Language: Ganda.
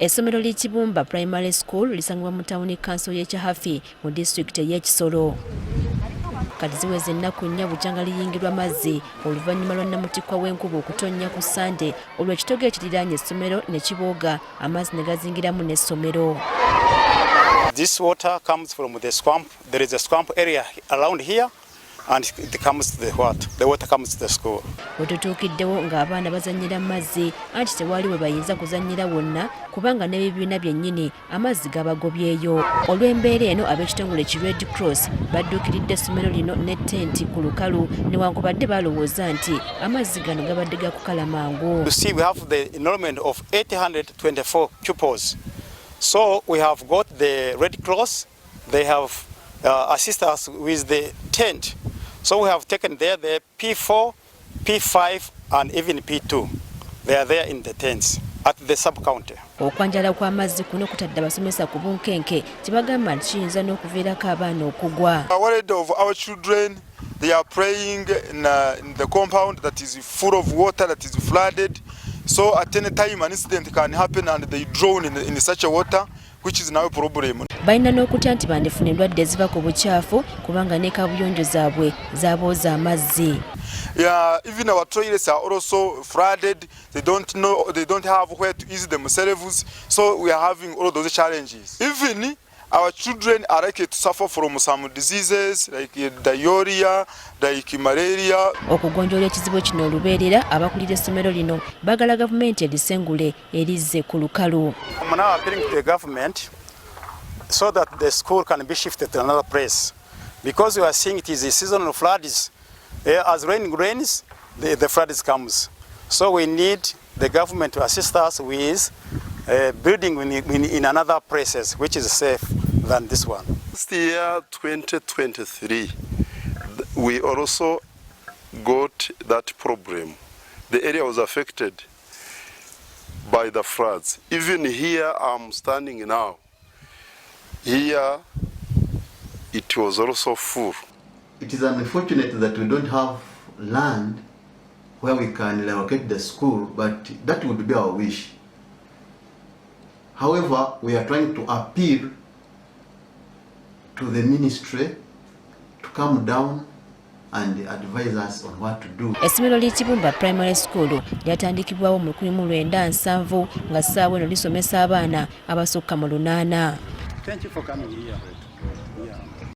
Essomero li Chibumba Primary School lisangibwa mu tawuni council y'Ekyahafi mu district y'e Kisoro. Kati ziweze ennaku nnya bujanga liyingirwa amazzi oluvannyuma lwa namutikkwa w'enkuba okutonnya ku sande olw'ekitoogo ekiriraanye essomero ne kibooga amazzi ne gazingiramu n'essomero. This water comes from the swamp. There is a swamp area around here. And it comes to the what? The water comes to the school. Wetutuukiddewo ng'abaana bazannyira mazzi anti tewali we bayinza kuzannyira wonna kubanga n'ebibiina byennyini amazzi gabagobyeyo. Olw'embeera eno ab'ekitongole ki Red Cross badduukiridde essomero lino ne tenti ku lukalu newankubadde balowooza nti amazzi gano gabadde gakukala mangu. You see, we have the enrollment of 824 pupils. So we have got the Red Cross. They have assisted us with the tent. So we have taken there the P4, P5 and even P2. They are there in the tents at the sub-county. Okwanjala kw'amazzi kuno kutadde abasomesa ku bunkenke kibagamba nti kiyinza n'okuviirako abaana okugwa. Worried of our children, they are playing in the compound that is full of water, that is flooded. So at any time an incident can happen and they drown in such a water, which is now a problem. Balina n'okutya nti bandifuna endwadde eziva ku bukyafu kubanga ne kabuyonjo zaabwe zabooza amazzi. Even our toilets are also flooded. They don't have where to ease themselves. So we are having all those challenges. Even our children are likely to suffer from some diseases like diarrhea, like malaria. Okugonjoola ekizibu kino olubeerera abakulira essomero lino bagala gavumenti erisengule erizze ku lukalu. I'm now appealing to the government so that the school can be shifted to another place, because we are seeing it is a season of floods. As rain rains, the floods comes. So we need the government to assist us with building in another places which is safe than this one. This year 2023, we also got that problem. The area was affected by the floods. Even here I'm standing now. Here it was also full. It is unfortunate that we don't have land where we can relocate the school, but that would be our wish. However, we are trying to appeal to the ministry to come down and advise us on what to do. Essomero li Chibumba Primary School lyatandikibwawo mu 1970 nga ssaawa eno lisomesa abaana abasukka mu 8. Thank you for coming here.